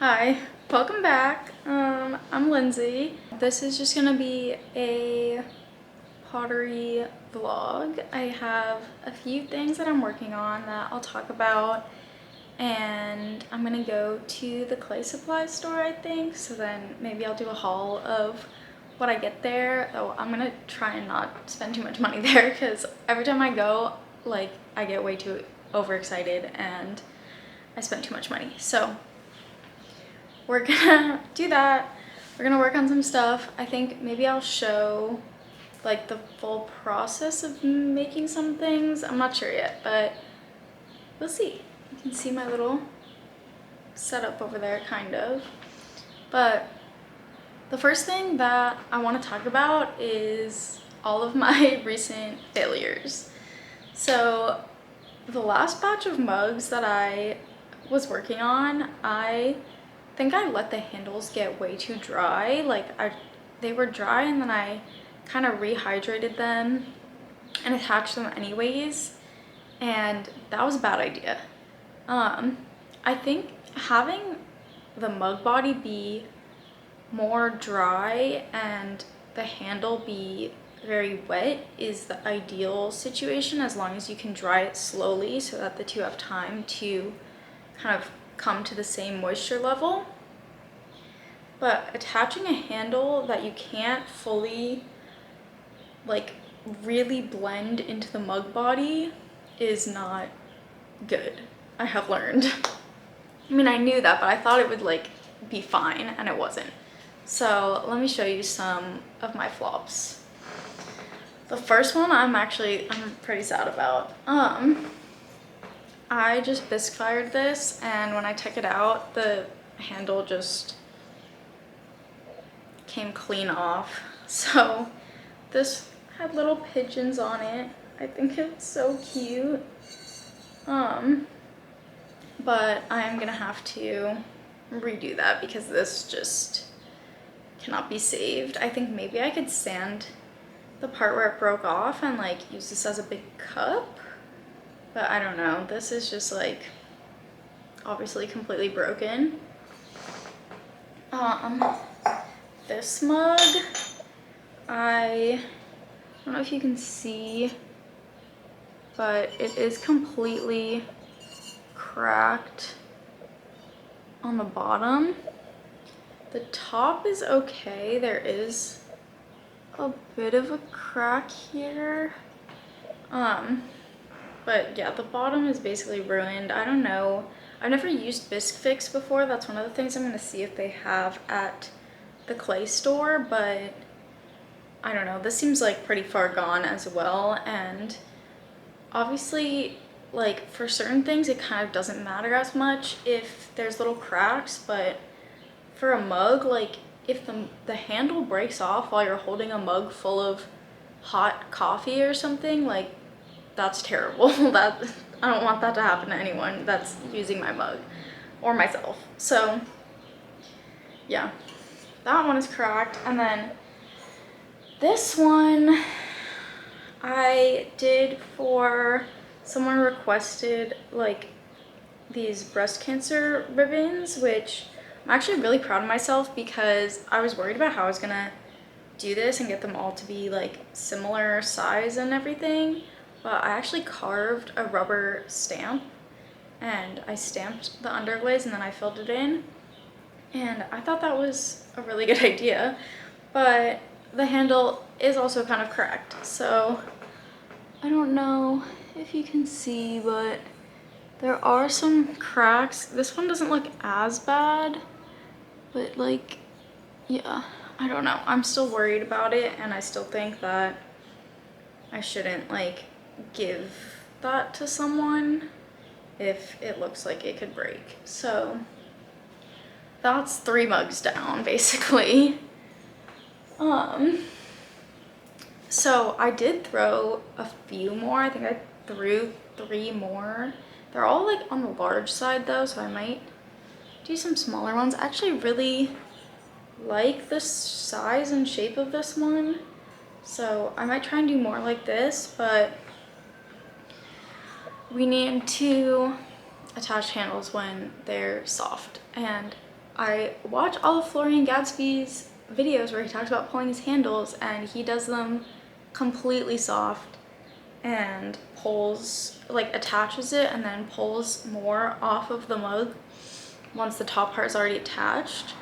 Hi, welcome back. I'm Lindsay. This is just gonna be a pottery vlog. I have a few things that I'm working on that I'll talk about, and I'm gonna go to the clay supply store, I think, so then maybe I'll do a haul of what I get there. Oh, I'm gonna try and not spend too much money there because every time I go, like, I get way too overexcited and I spend too much money. So we're gonna do that. We're gonna work on some stuff. I think maybe I'll show like the full process of making some things. I'm not sure yet, but we'll see. You can see my little setup over there, kind of. But the first thing that I want to talk about is all of my recent failures. So the last batch of mugs that I was working on, I think I let the handles get way too dry. Like they were dry, and then I kind of rehydrated them and attached them anyways, and that was a bad idea. I think having the mug body be more dry and the handle be very wet is the ideal situation, as long as you can dry it slowly so that the two have time to kind of come to the same moisture level. But attaching a handle that you can't fully like really blend into the mug body is not good, I have learned. I mean, I knew that, but I thought it would like be fine, and it wasn't. So let me show you some of my flops. The first one I'm pretty sad about. I just bisque fired this, and when I took it out, the handle just came clean off. So this had little pigeons on it. I think it's so cute. But I am gonna have to redo that because this just cannot be saved. I think maybe I could sand the part where it broke off and like use this as a big cup, but I don't know. This is just like obviously completely broken. This mug, I don't know if you can see, but it is completely cracked on the bottom. The top is okay. There is a bit of a crack here. But yeah, the bottom is basically ruined. I don't know. I've never used Bisque Fix before. That's one of the things I'm gonna see if they have at the clay store, but I don't know. This seems like pretty far gone as well, and obviously like for certain things it kind of doesn't matter as much if there's little cracks, but for a mug, like if the handle breaks off while you're holding a mug full of hot coffee or something, like that's terrible. That I don't want that to happen to anyone that's using my mug or myself. So yeah, that one is cracked. And then this one I did for someone requested like these breast cancer ribbons, which I'm actually really proud of myself because I was worried about how I was gonna do this and get them all to be like similar size and everything, but I actually carved a rubber stamp and I stamped the underglaze and then I filled it in, and I thought that was a really good idea. But the handle is also kind of cracked, so I don't know if you can see, but there are some cracks. This one doesn't look as bad, but like, yeah, I don't know. I'm still worried about it, and I still think that I shouldn't like give that to someone if it looks like it could break. So that's 3 mugs down basically. So I did throw a few more. I think I threw 3 more. They're all like on the large side though, so I might do some smaller ones. I actually really like the size and shape of this one, so I might try and do more like this, but we need to attach handles when they're soft, and I watch all of Florian Gadsby's videos where he talks about pulling his handles, and he does them completely soft and pulls, like attaches it and then pulls more off of the mug once the top part is already attached.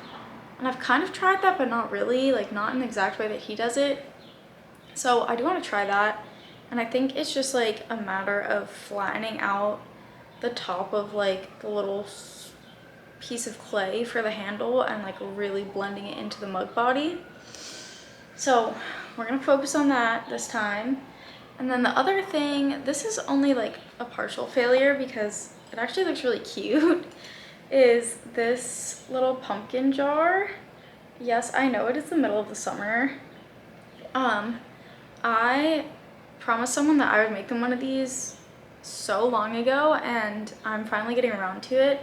And I've kind of tried that, but not really, like not in the exact way that he does it. So I do want to try that. And I think it's just like a matter of flattening out the top of like the little piece of clay for the handle and like really blending it into the mug body. So we're gonna focus on that this time. And then the other thing, this is only like a partial failure because it actually looks really cute, is this little pumpkin jar. Yes, I know it is the middle of the summer. I promised someone that I would make them one of these so long ago, and I'm finally getting around to it.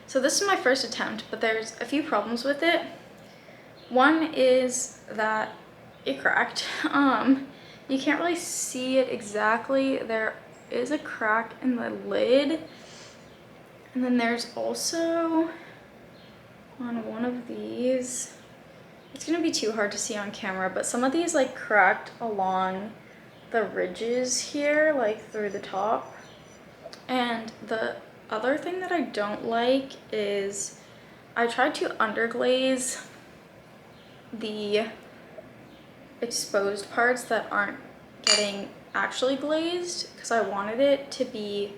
So this is my first attempt, but there's a few problems with it. One is that it cracked. You can't really see it exactly. There is a crack in the lid. And then there's also on one of these, it's gonna be too hard to see on camera, but some of these like cracked along the ridges here, like through the top. And the other thing that I don't like is I tried to underglaze the exposed parts that aren't getting actually glazed because I wanted it to be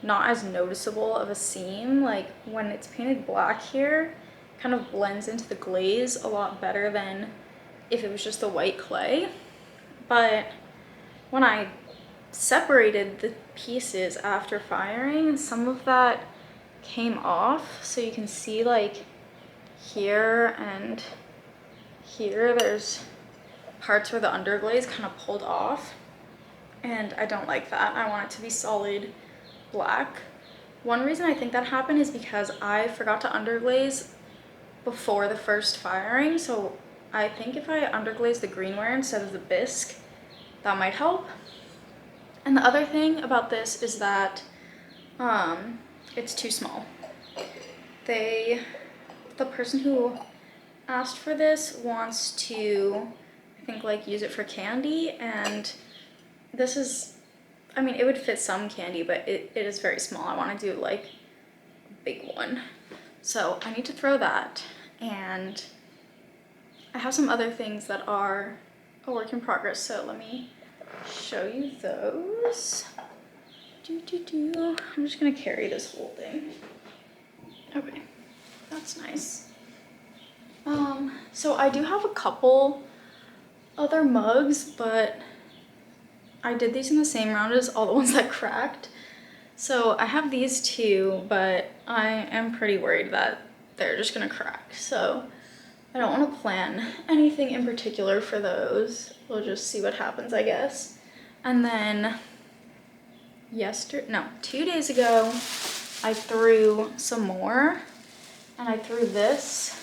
not as noticeable of a seam. Like when it's painted black here, it kind of blends into the glaze a lot better than if it was just the white clay. But when I separated the pieces after firing, some of that came off. So you can see like here and here, there's parts where the underglaze kind of pulled off, and I don't like that. I want it to be solid black. One reason I think that happened is because I forgot to underglaze before the first firing, so I think if I underglaze the greenware instead of the bisque, that might help. And the other thing about this is that it's too small. The person who asked for this wants to, I think, like use it for candy, and this is, I mean, it would fit some candy, but it is very small. I want to do like a big one. So I need to throw that, and I have some other things that are a work in progress, so let me show you those. I'm just gonna carry this whole thing. Okay, that's nice. So I do have a couple other mugs, but I did these in the same round as all the ones that cracked. So I have these two, but I am pretty worried that they're just gonna crack. So I don't want to plan anything in particular for those. We'll just see what happens, I guess. And then 2 days ago, I threw some more, and I threw this.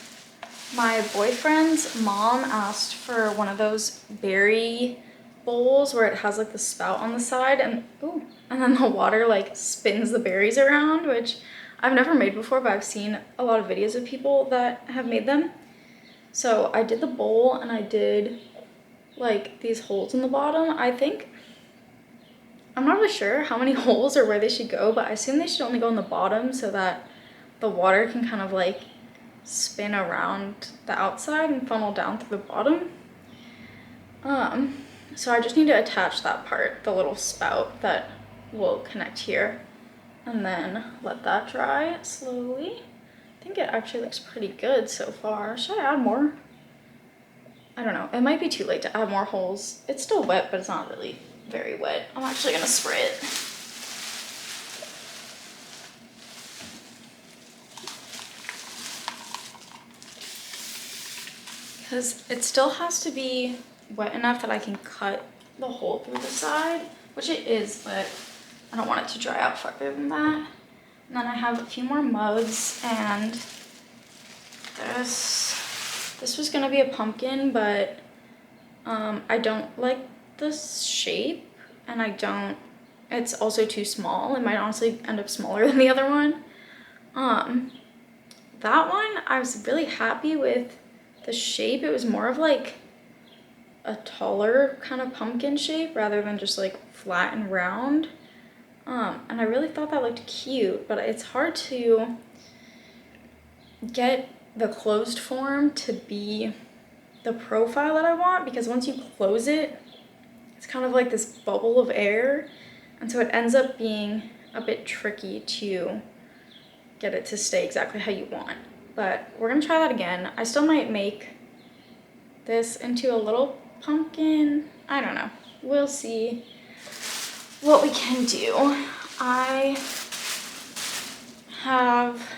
My boyfriend's mom asked for one of those berry bowls where it has like the spout on the side, and then the water like spins the berries around, which I've never made before, but I've seen a lot of videos of people that have made them. So I did the bowl, and I did like these holes in the bottom. I'm not really sure how many holes or where they should go, but I assume they should only go in the bottom so that the water can kind of like spin around the outside and funnel down through the bottom. So I just need to attach that part, the little spout that will connect here, and then let that dry slowly. I think it actually looks pretty good so far. Should I add more? I don't know. It might be too late to add more holes. It's still wet, but it's not really very wet. I'm actually gonna spray it. Because it still has to be wet enough that I can cut the hole through the side, which it is, but I don't want it to dry out farther than that. And then I have a few more mugs, and this was gonna be a pumpkin, but I don't like this shape, and it's also too small. It might honestly end up smaller than the other one. that one, I was really happy with the shape. It was more of like a taller kind of pumpkin shape rather than just like flat and round. And I really thought that looked cute, but it's hard to get the closed form to be the profile that I want, because once you close it, it's kind of like this bubble of air, and so it ends up being a bit tricky to get it to stay exactly how you want. But we're gonna try that again. I still might make this into a little pumpkin. I don't know. We'll see what we can do. I have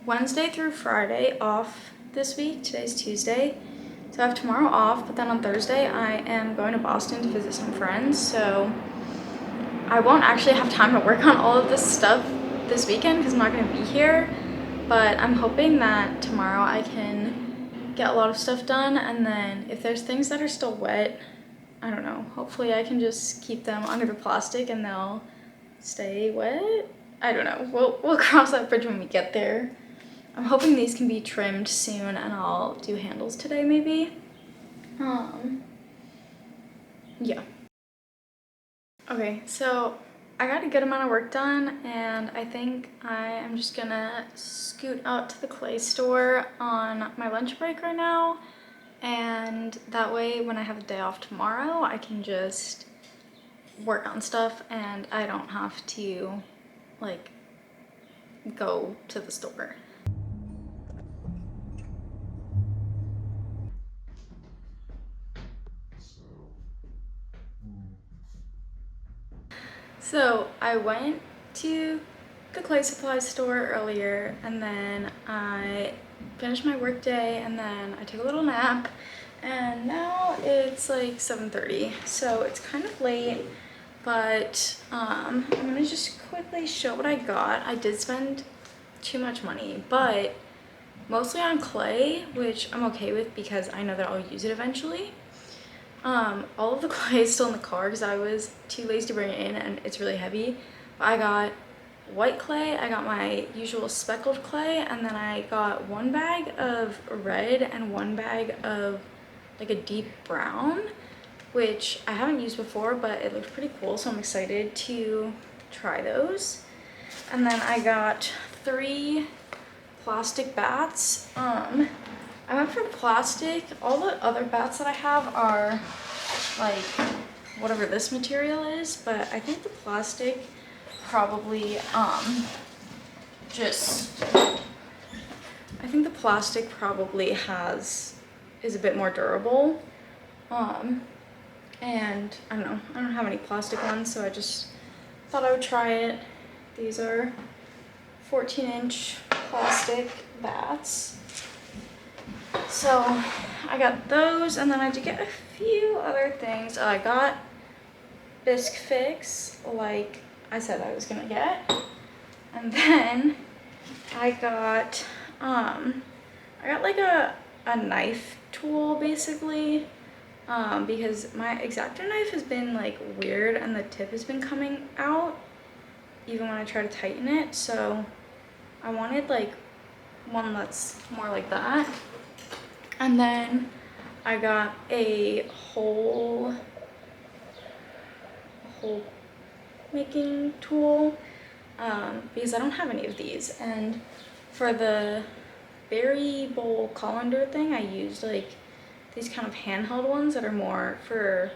Wednesday through Friday off this week. Today's Tuesday. So I have tomorrow off, but then on Thursday I am going to Boston to visit some friends. So I won't actually have time to work on all of this stuff this weekend because I'm not going to be here. But I'm hoping that tomorrow I can get a lot of stuff done, and then if there's things that are still wet, I don't know, hopefully I can just keep them under the plastic and they'll stay wet. I don't know. We'll cross that bridge when we get there. I'm hoping these can be trimmed soon, and I'll do handles today maybe. Yeah. Okay, so I got a good amount of work done, and I think I am just gonna scoot out to the clay store on my lunch break right now, and that way when I have a day off tomorrow I can just work on stuff and I don't have to like go to the store. So I went to the clay supply store earlier, and then I finished my work day, and then I took a little nap, and now it's like 7:30, so it's kind of late, but I'm gonna just quickly show what I got. I did spend too much money, but mostly on clay, which I'm okay with because I know that I'll use it eventually. All of the clay is still in the car because I was too lazy to bring it in and it's really heavy. But I got white clay, I got my usual speckled clay, and then I got one bag of red and one bag of like a deep brown, which I haven't used before, but it looked pretty cool, so I'm excited to try those. And then I got 3 plastic bats. I went for plastic. All the other bats that I have are like whatever this material is, but I think the plastic probably is a bit more durable. And I don't know, I don't have any plastic ones, so I just thought I would try it. These are 14-inch plastic bats. So I got those, and then I did get a few other things. I got Bisque Fix, like I said I was gonna get. And then I got like a knife tool basically, because my X-Acto knife has been like weird and the tip has been coming out even when I try to tighten it, so I wanted like one that's more like that. And then I got a hole making tool, because I don't have any of these. And for the berry bowl colander thing, I used like these kind of handheld ones that are more for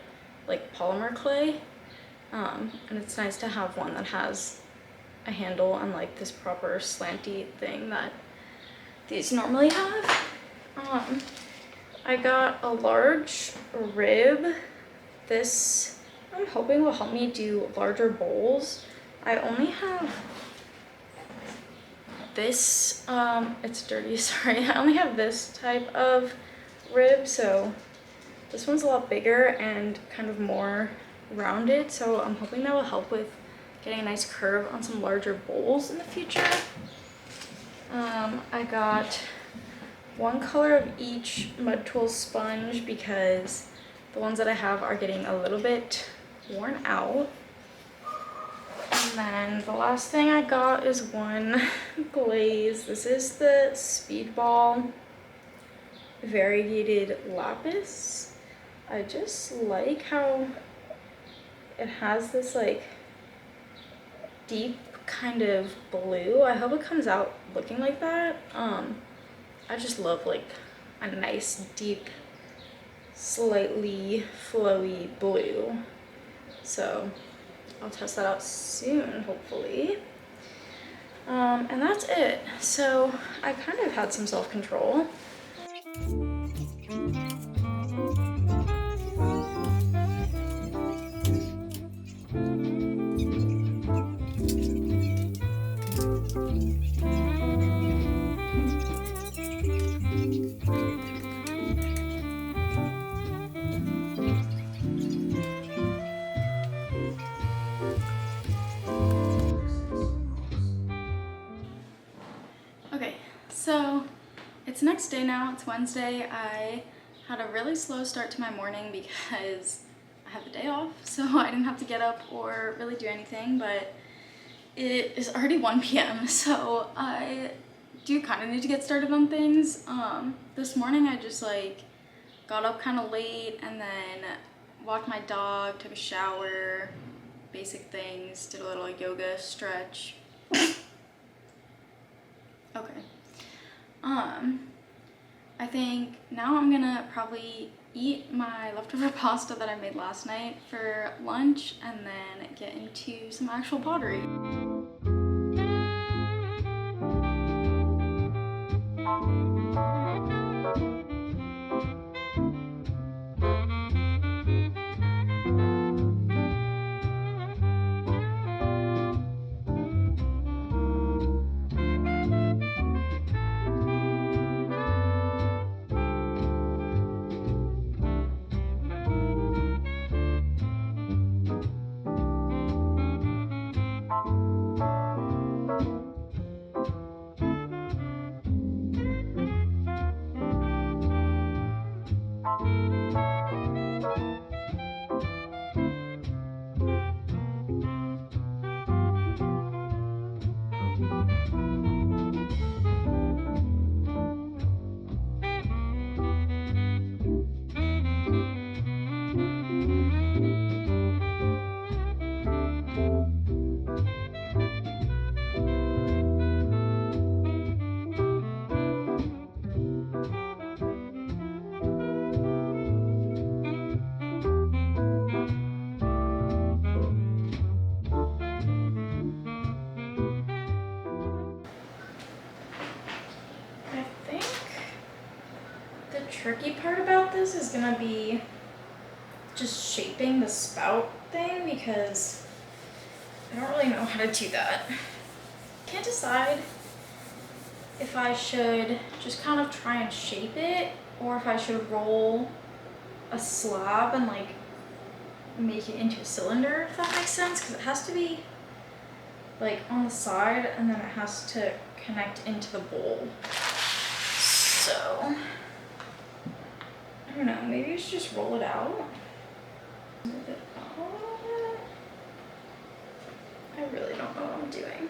like polymer clay. And it's nice to have one that has a handle and like this proper slanty thing that these normally have. I got a large rib. This I'm hoping will help me do larger bowls. I only have this, it's dirty, sorry. I only have this type of rib, so this one's a lot bigger and kind of more rounded, so I'm hoping that will help with getting a nice curve on some larger bowls in the future. I got one color of each mud tool sponge because the ones that I have are getting a little bit worn out. And And then the last thing I got is one glaze. This is the Speedball Variegated Lapis. I just like how it has this like deep kind of blue. I hope it comes out looking like that. I just love like a nice deep, slightly flowy blue. So I'll test that out soon, hopefully. And that's it. So I kind of had some self-control. Okay, so it's next day now, it's Wednesday. I had a really slow start to my morning because I have the day off, so I didn't have to get up or really do anything, but it is already 1 p.m. so I do kind of need to get started on things. This morning I just like got up kind of late and then walked my dog, took a shower, basic things, did a little yoga, stretch. Okay. I think now I'm gonna probably eat my leftover pasta that I made last night for lunch and then get into some actual pottery. I think the tricky part about this is gonna be just shaping the spout thing because I don't really know how to do that. Can't decide if I should just kind of try and shape it or if I should roll a slab and like make it into a cylinder, if that makes sense, because it has to be like on the side and then it has to connect into the bowl. So I don't know, maybe I should just roll it out. Move it up a little bit. I really don't know what I'm doing.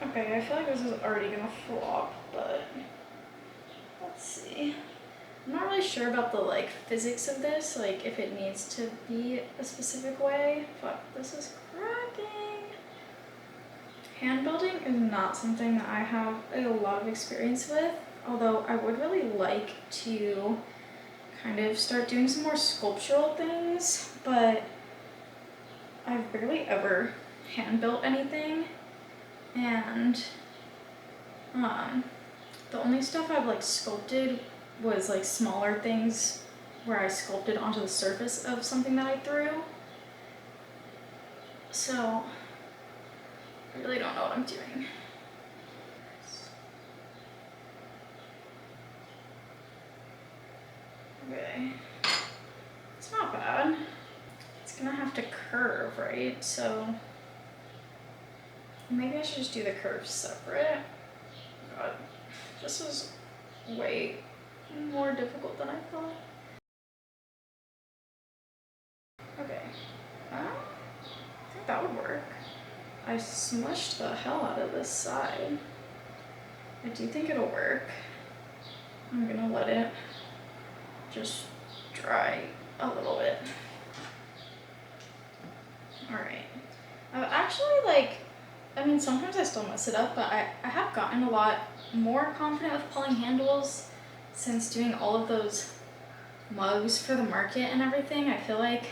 Okay, I feel like this is already gonna flop, but let's see. I'm not really sure about the like physics of this, like if it needs to be a specific way. Fuck, this is cracking. Hand building is not something that I have a lot of experience with, although I would really like to kind of start doing some more sculptural things, but I've barely ever hand built anything, and the only stuff I've like sculpted was like smaller things where I sculpted onto the surface of something that I threw. So I really don't know what I'm doing. Okay, it's not bad. It's gonna have to curve, right? So maybe I should just do the curves separate. God, this is way more difficult than I thought. smushed the hell out of this side. I do think it'll work. I'm gonna let it just dry a little bit. All right. I've actually I mean, sometimes I still mess it up, but I have gotten a lot more confident with pulling handles since doing all of those mugs for the market and everything. I feel like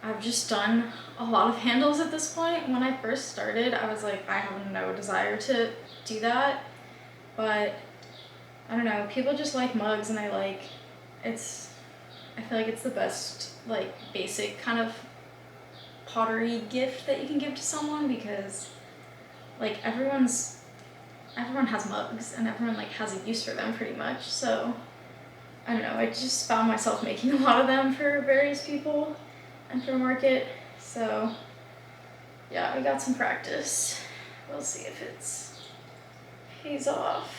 I've just done a lot of handles at this point. When I first started, I was like, I have no desire to do that, but I don't know, people just like mugs, and I feel like it's the best basic kind of pottery gift that you can give to someone, because everyone has mugs and everyone has a use for them pretty much. So I don't know, I just found myself making a lot of them for various people and for market. So yeah, we got some practice. We'll see if it's pays off.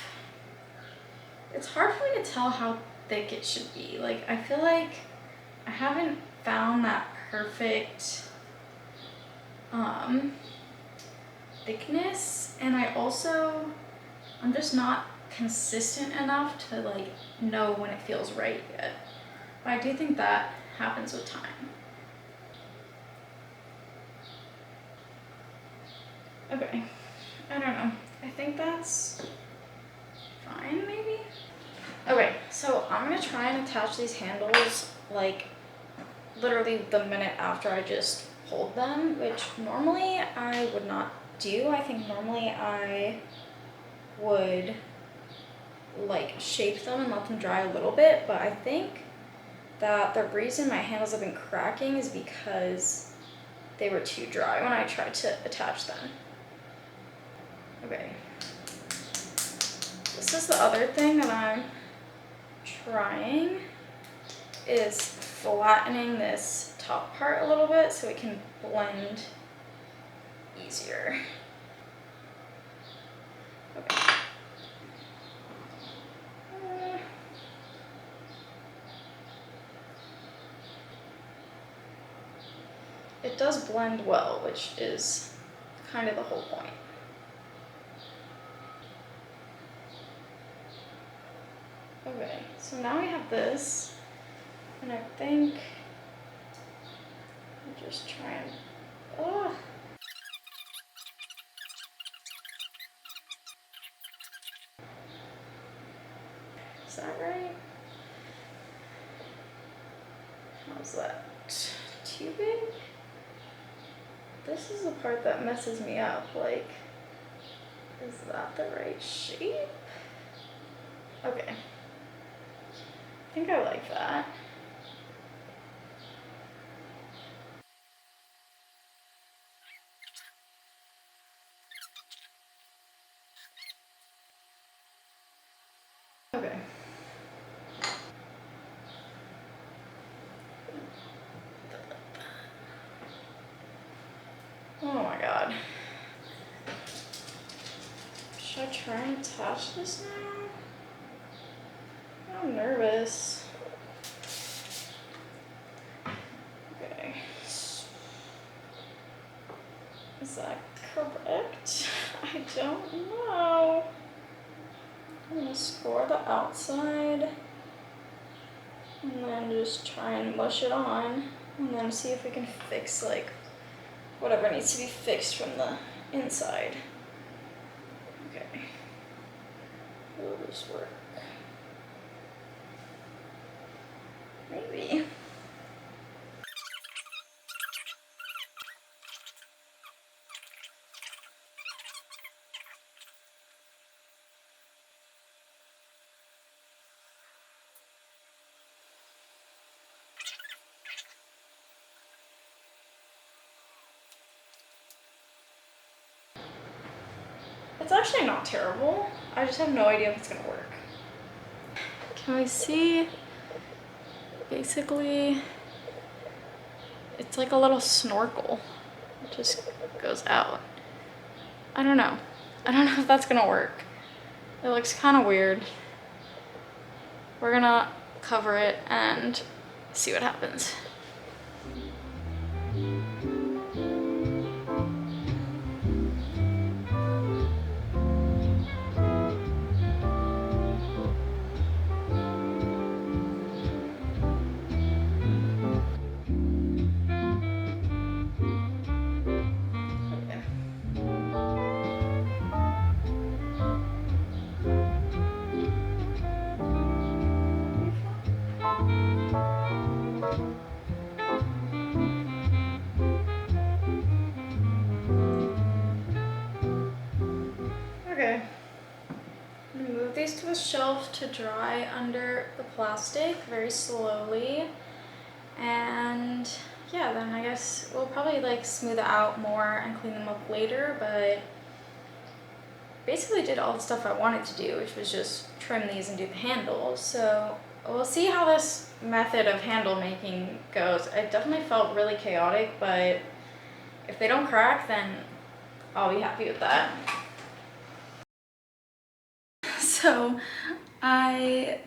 It's hard for me to tell how thick it should be. I feel like I haven't found that perfect thickness, and I'm just not consistent enough to know when it feels right yet. But I do think that happens with time. Okay, I don't know. I think that's fine, maybe? Okay, so I'm gonna try and attach these handles literally the minute after I just pulled them, which normally I would not do. I think normally I would shape them and let them dry a little bit, but I think that the reason my handles have been cracking is because they were too dry when I tried to attach them. Okay. This is the other thing that I'm trying, is flattening this top part a little bit so it can blend easier. Okay. It does blend well, which is kind of the whole point. Okay, so now we have this, and I think I'll just try and, is that right? How's that? Too big? This is the part that messes me up. Is that the right shape? Okay. I think I like that. Okay. Oh my god. Should I try and attach this now? I'm nervous. Okay. Is that correct? I don't know. I'm gonna score the outside and then just try and mush it on, and then see if we can fix whatever needs to be fixed from the inside. Okay. Will this work? Maybe. It's actually not terrible. I just have no idea if it's gonna work. Can we see? Basically, it's like a little snorkel. It just goes out. I don't know. I don't know if that's gonna work. It looks kind of weird. We're gonna cover it and see what happens. itself to dry under the plastic very slowly. And yeah, then I guess we'll probably like smooth it out more and clean them up later, but basically did all the stuff I wanted to do, which was just trim these and do the handles. So we'll see how this method of handle making goes. It definitely felt really chaotic, but if they don't crack, then I'll be happy with that. So I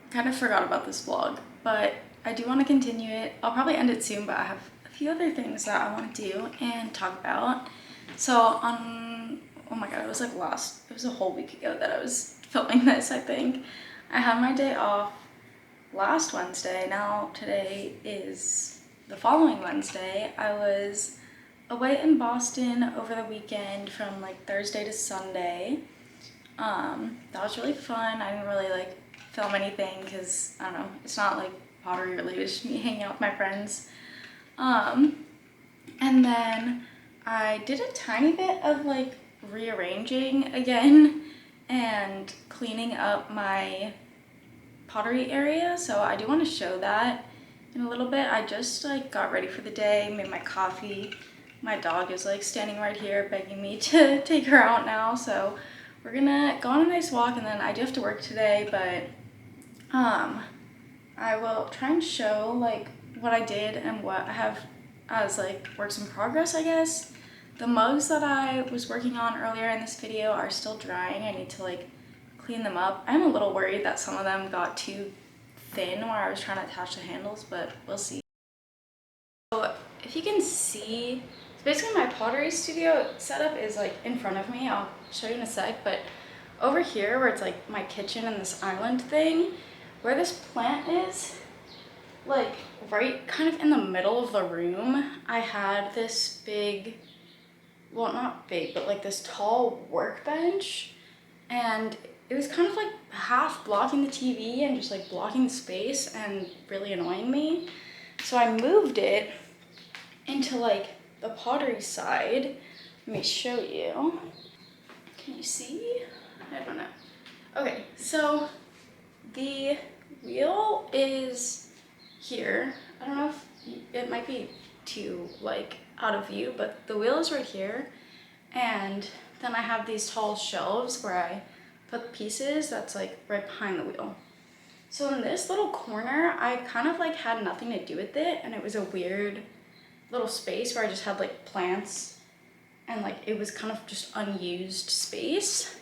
kind of forgot about this vlog, but I do want to continue it. I'll probably end it soon, but I have a few other things that I want to do and talk about. So on, oh my god, it was a whole week ago that I was filming this, I think. I had my day off last Wednesday. Now today is the following Wednesday. I was away in Boston over the weekend from like Thursday to Sunday. That was really fun. I didn't really like film anything because I don't know, it's not like pottery related, it's just me hanging out with my friends. And then I did a tiny bit of like rearranging again and cleaning up my pottery area, so I do want to show that in a little bit. I just like got ready for the day, made my coffee. My dog is like standing right here begging me to take her out now, so we're gonna go on a nice walk, and then I do have to work today, but I will try and show like what I did and what I have as like works in progress, I guess. The mugs that I was working on earlier in this video are still drying. I need to like clean them up. I'm a little worried that some of them got too thin where I was trying to attach the handles, but we'll see. So if you can see, basically my pottery studio setup is like in front of me. I'll show you in a sec, but over here where it's like my kitchen and this island thing, where this plant is, like right kind of in the middle of the room, I had this big, well not big, but like this tall workbench, and it was kind of like half blocking the TV and just like blocking the space and really annoying me. So I moved it into like the pottery side. Let me show you. Can you see? I don't know. Okay, so the wheel is here. I don't know if it might be too like out of view, but the wheel is right here. And then I have these tall shelves where I put the pieces that's like right behind the wheel. So in this little corner, I kind of like had nothing to do with it, and it was a weird little space where I just had like plants and like it was kind of just unused space.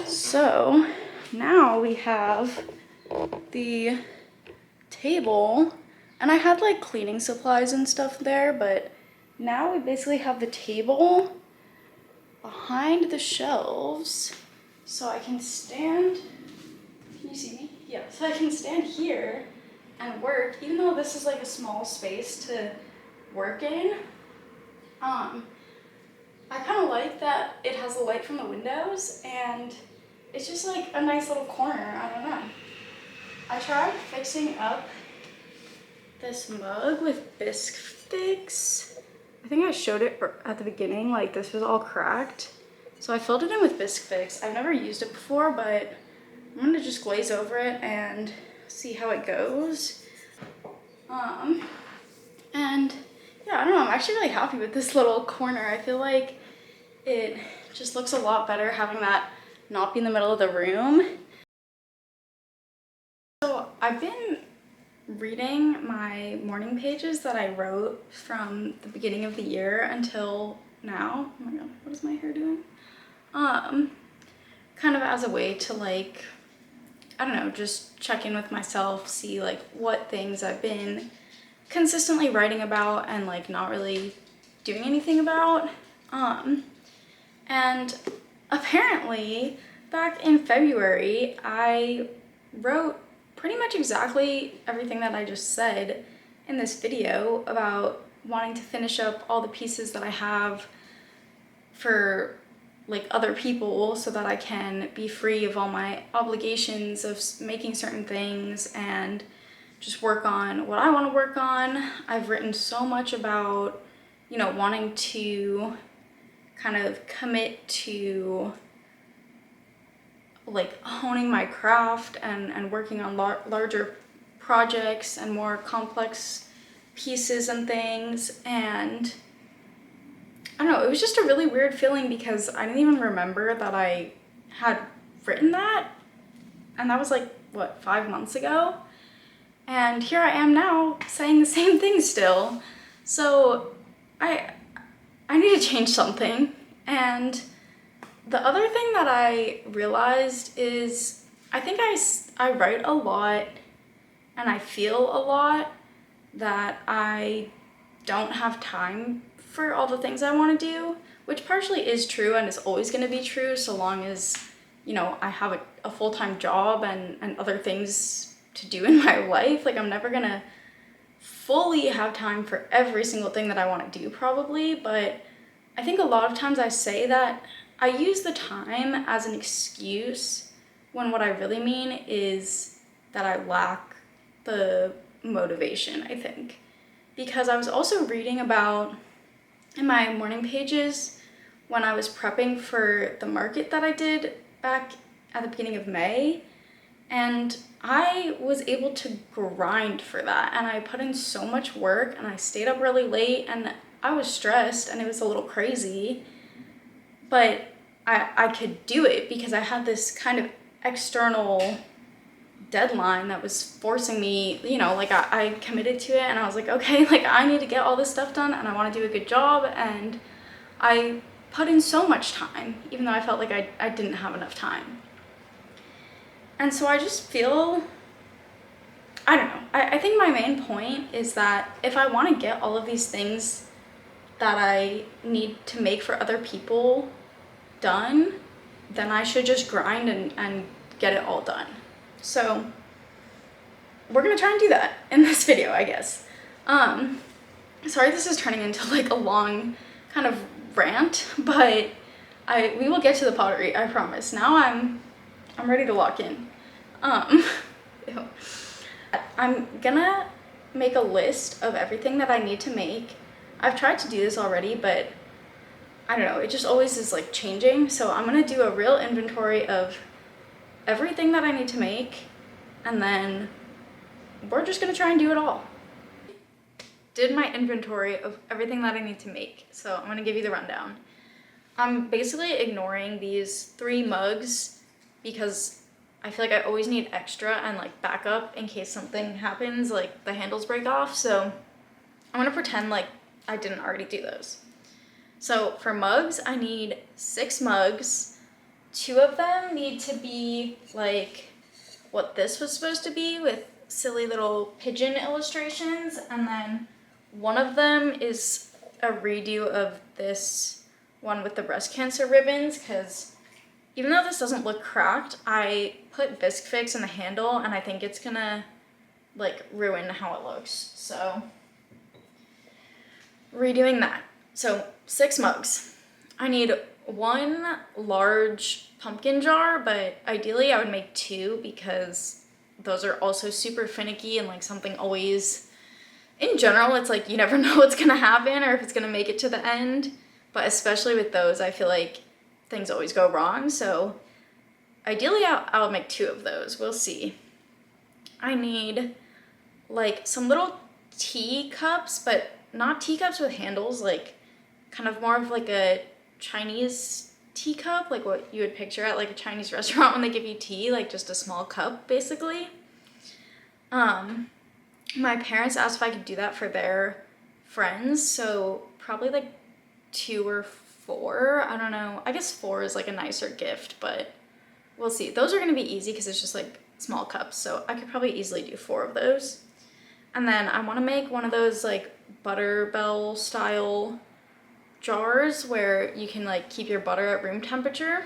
So now we have the table, and I had like cleaning supplies and stuff there, but now we basically have the table behind the shelves, so I can stand, can you see me? Yeah, so I can stand here and work, even though this is like a small space to work in. I kind of like that it has the light from the windows, and it's just like a nice little corner. I don't know. I tried fixing up this mug with bisque fix. I think I showed it at the beginning, like this was all cracked. So I filled it in with bisque fix. I've never used it before, but I'm gonna just glaze over it and see how it goes. And yeah, I don't know, I'm actually really happy with this little corner. I feel like it just looks a lot better having that not be in the middle of the room. So I've been reading my morning pages that I wrote from the beginning of the year until now. Oh my god, what is my hair doing? Kind of as a way to like, I don't know, just check in with myself, see like what things I've been consistently writing about and like not really doing anything about. And apparently back in February, I wrote pretty much exactly everything that I just said in this video about wanting to finish up all the pieces that I have for like other people so that I can be free of all my obligations of making certain things and just work on what I want to work on. I've written so much about, you know, wanting to kind of commit to like honing my craft and working on larger projects and more complex pieces and things. And I don't know, it was just a really weird feeling because I didn't even remember that I had written that. And that was like, what, 5 months ago? And here I am now saying the same thing still. So I need to change something. And the other thing that I realized is I think I write a lot and I feel a lot that I don't have time for all the things I want to do, which partially is true and is always going to be true so long as, you know, I have a full-time job and other things to do in my life. Like, I'm never going to fully have time for every single thing that I want to do probably, but I think a lot of times I say that I use the time as an excuse when what I really mean is that I lack the motivation, I think. Because I was also reading about in my morning pages when I was prepping for the market that I did back at the beginning of May, and I was able to grind for that, and I put in so much work and I stayed up really late and I was stressed and it was a little crazy, but I could do it because I had this kind of external deadline that was forcing me, you know, like I committed to it and I was like, okay, like I need to get all this stuff done and I want to do a good job, and I put in so much time even though I felt like I didn't have enough time. And so I just feel, I don't know, I think my main point is that if I want to get all of these things that I need to make for other people done, then I should just grind and get it all done. So we're gonna try and do that in this video, I guess. Sorry this is turning into like a long kind of rant, but we will get to the pottery, I promise. Now I'm ready to lock in. I'm gonna make a list of everything that I need to make. I've tried to do this already, but I don't know, it just always is like changing. So I'm gonna do a real inventory of everything that I need to make, and then we're just gonna try and do it all. Did my inventory of everything that I need to make, so I'm gonna give you the rundown. I'm basically ignoring these 3 mugs because I feel like I always need extra and like backup in case something happens, like the handles break off, so I'm gonna pretend like I didn't already do those. So for mugs, I need 6 mugs. 2 of them need to be like what this was supposed to be with silly little pigeon illustrations, and then one of them is a redo of this one with the breast cancer ribbons, because even though this doesn't look cracked, I put Bisque Fix in the handle and I think it's gonna like ruin how it looks, so redoing that. So 6 mugs. I need 1 large pumpkin jar, but ideally I would make 2 because those are also super finicky and like something always, in general, it's like you never know what's gonna happen or if it's gonna make it to the end, but especially with those, I feel like things always go wrong. So ideally I'll make 2 of those, we'll see. I need like some little tea cups, but not teacups with handles, like kind of more of like a Chinese teacup, like what you would picture at like a Chinese restaurant when they give you tea, like just a small cup basically. My parents asked if I could do that for their friends, so probably like 2 or 4, I don't know. I guess 4 is like a nicer gift, but we'll see. Those are gonna be easy because it's just like small cups, so I could probably easily do 4 of those. And then I want to make one of those like Butterbell style jars where you can like keep your butter at room temperature.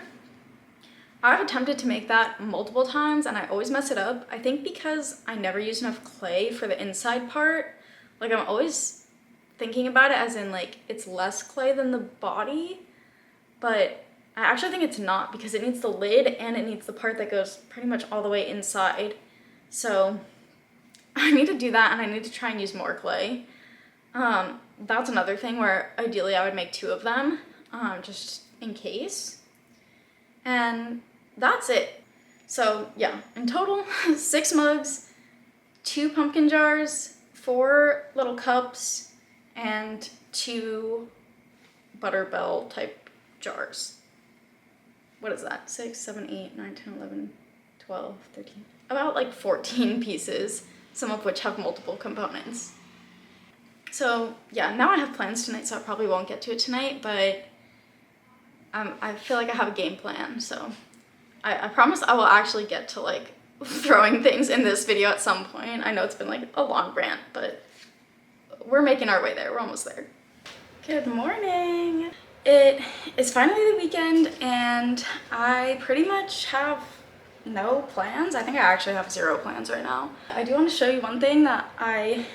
I've attempted to make that multiple times and I always mess it up. I think because I never use enough clay for the inside part. Like, I'm always thinking about it as in like it's less clay than the body, but I actually think it's not because it needs the lid and it needs the part that goes pretty much all the way inside. So I need to do that, and I need to try and use more clay. That's another thing where ideally I would make 2 of them, just in case. And that's it. So yeah, in total, 6 mugs, 2 pumpkin jars, 4 little cups, and 2 butterbell type jars. What is that? 6, 7, 8, 9, 10, 11, 12, 13. About like 14 pieces, some of which have multiple components. So yeah, now I have plans tonight, so I probably won't get to it tonight, but I feel like I have a game plan, so I promise I will actually get to like throwing things in this video at some point. I know it's been like a long rant, but we're making our way there. We're almost there. Good morning. It is finally the weekend and I pretty much have no plans. I think I actually have 0 plans right now. I do want to show you one thing that I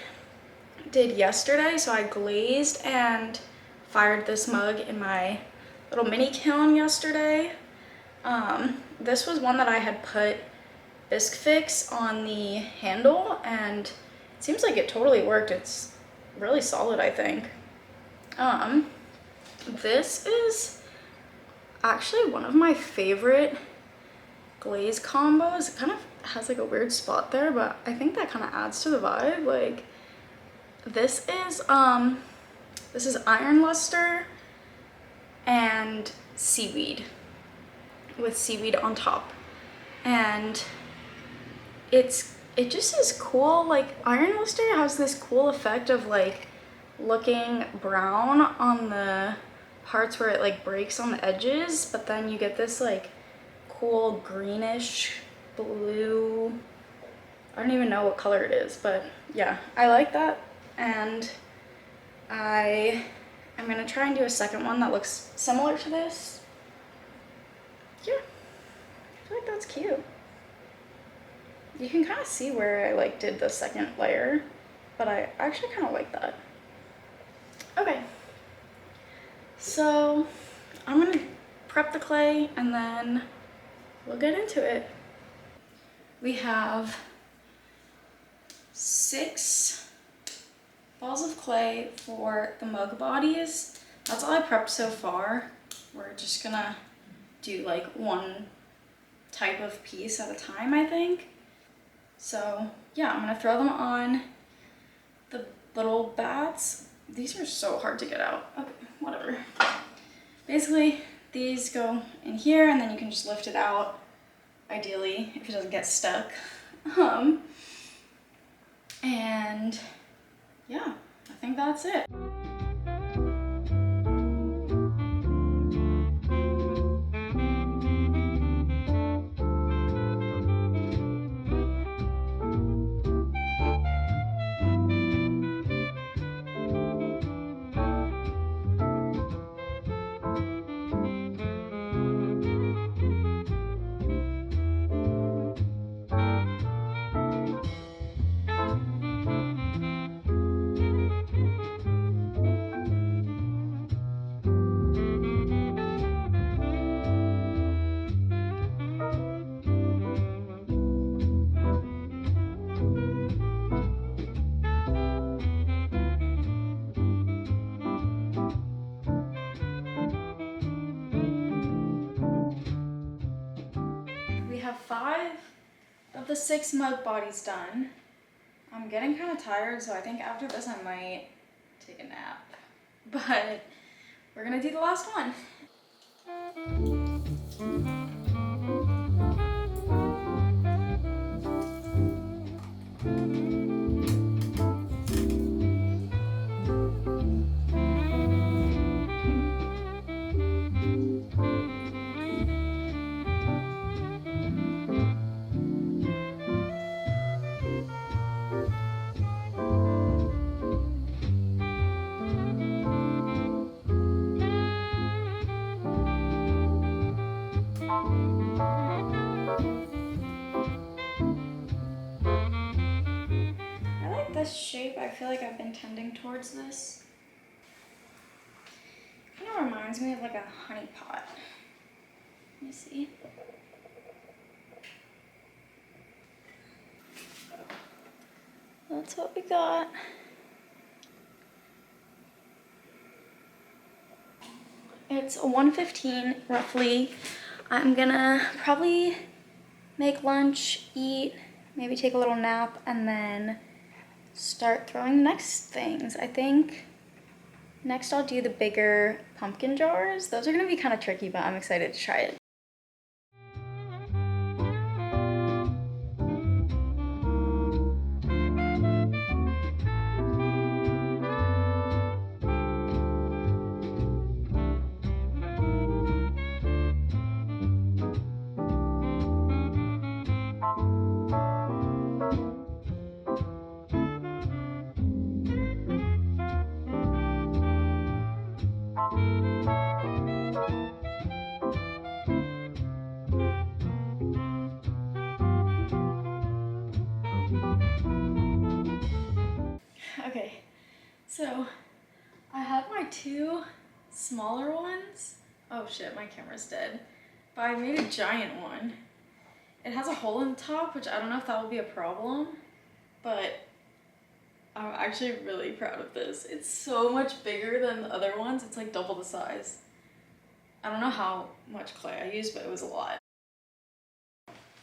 did yesterday. So I glazed and fired this mug in my little mini kiln yesterday. This was one that I had put bisque fix on the handle and it seems like it totally worked. It's really solid, I think. This is actually one of my favorite glaze combos. It kind of has like a weird spot there, but I think that kind of adds to the vibe. Like this is iron luster and seaweed with seaweed on top, and it just is cool. Like iron luster has this cool effect of like looking brown on the parts where it like breaks on the edges, but then you get this like cool greenish blue, I don't even know what color it is, but yeah, I like that. And I'm gonna try and do a second one that looks similar to this. Yeah, I feel like that's cute. You can kind of see where I like did the second layer, but I actually kind of like that. Okay, so I'm gonna prep the clay and then we'll get into it. We have 6 balls of clay for the mug bodies. That's all I prepped so far. We're just gonna do like one type of piece at a time, I think. So yeah, I'm gonna throw them on the little bats. These are so hard to get out. Okay, whatever. Basically, these go in here and then you can just lift it out, ideally, if it doesn't get stuck. And yeah, I think that's it. We have 5 of the 6 mug bodies done. I'm getting kind of tired, so I think after this I might take a nap. But we're gonna do the last one. This shape, I feel like I've been tending towards this. Kind of reminds me of like a honey pot. Let me see. That's what we got. It's 1:15 roughly. I'm gonna probably make lunch, eat, maybe take a little nap, and then start throwing the next things. I think next I'll do the bigger pumpkin jars. Those are gonna be kind of tricky, but I'm excited to try it. Okay, so I have my two smaller ones. Oh shit, my camera's dead. But I made a giant one. It has a hole in the top, which I don't know if that will be a problem, but I'm actually really proud of this. It's so much bigger than the other ones. It's like double the size. I don't know how much clay I used, but it was a lot.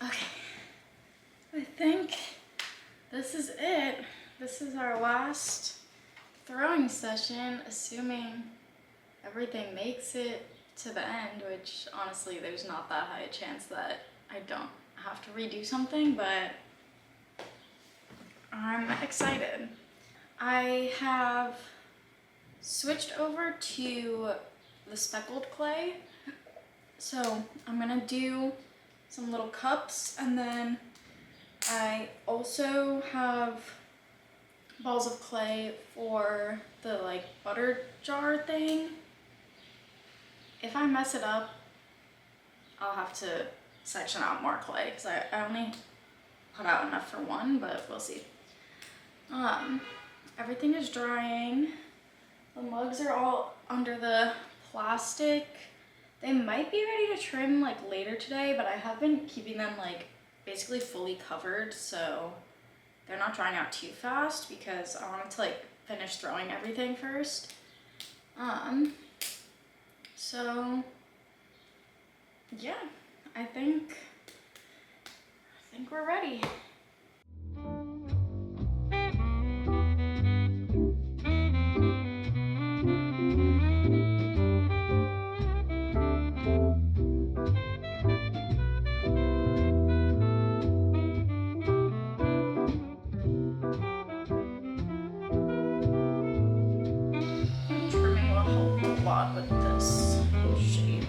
Okay, I think this is it. This is our last throwing session, assuming everything makes it to the end, which honestly there's not that high a chance that I don't have to redo something, but I'm excited. I have switched over to the speckled clay, so I'm gonna do some little cups, and then I also have balls of clay for the like butter jar thing. If I mess it up, I'll have to section out more clay because I only put out enough for one, but we'll see. Everything is drying. The mugs are all under the plastic. They might be ready to trim like later today, but I have been keeping them like basically fully covered, so they're not drying out too fast because I wanted to like finish throwing everything first. So yeah, I think we're ready. Trimming will help a lot with this shape.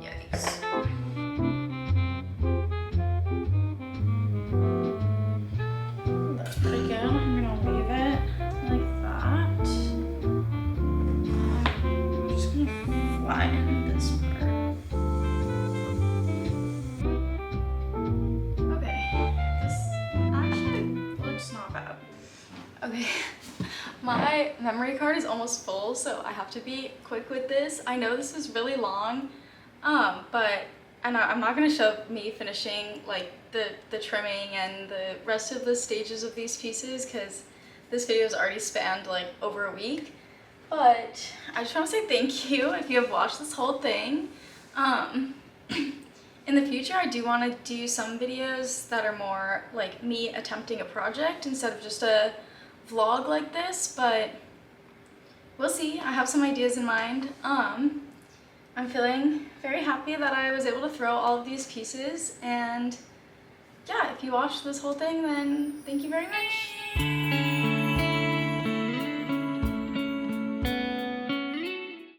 Yikes. That's pretty good. I'm gonna leave it like that. I'm just gonna flatten this part. Okay, this actually looks not bad. Okay, my memory card is almost full, so I have to be quick with this. I know this is really long, but I'm not gonna show me finishing like the trimming and the rest of the stages of these pieces because this video has already spanned like over a week. But I just want to say thank you if you have watched this whole thing. In the future, I do want to do some videos that are more like me attempting a project instead of just a vlog like this, but we'll see. I have some ideas in mind. I'm feeling very happy that I was able to throw all of these pieces, and yeah, if you watched this whole thing, then thank you very much.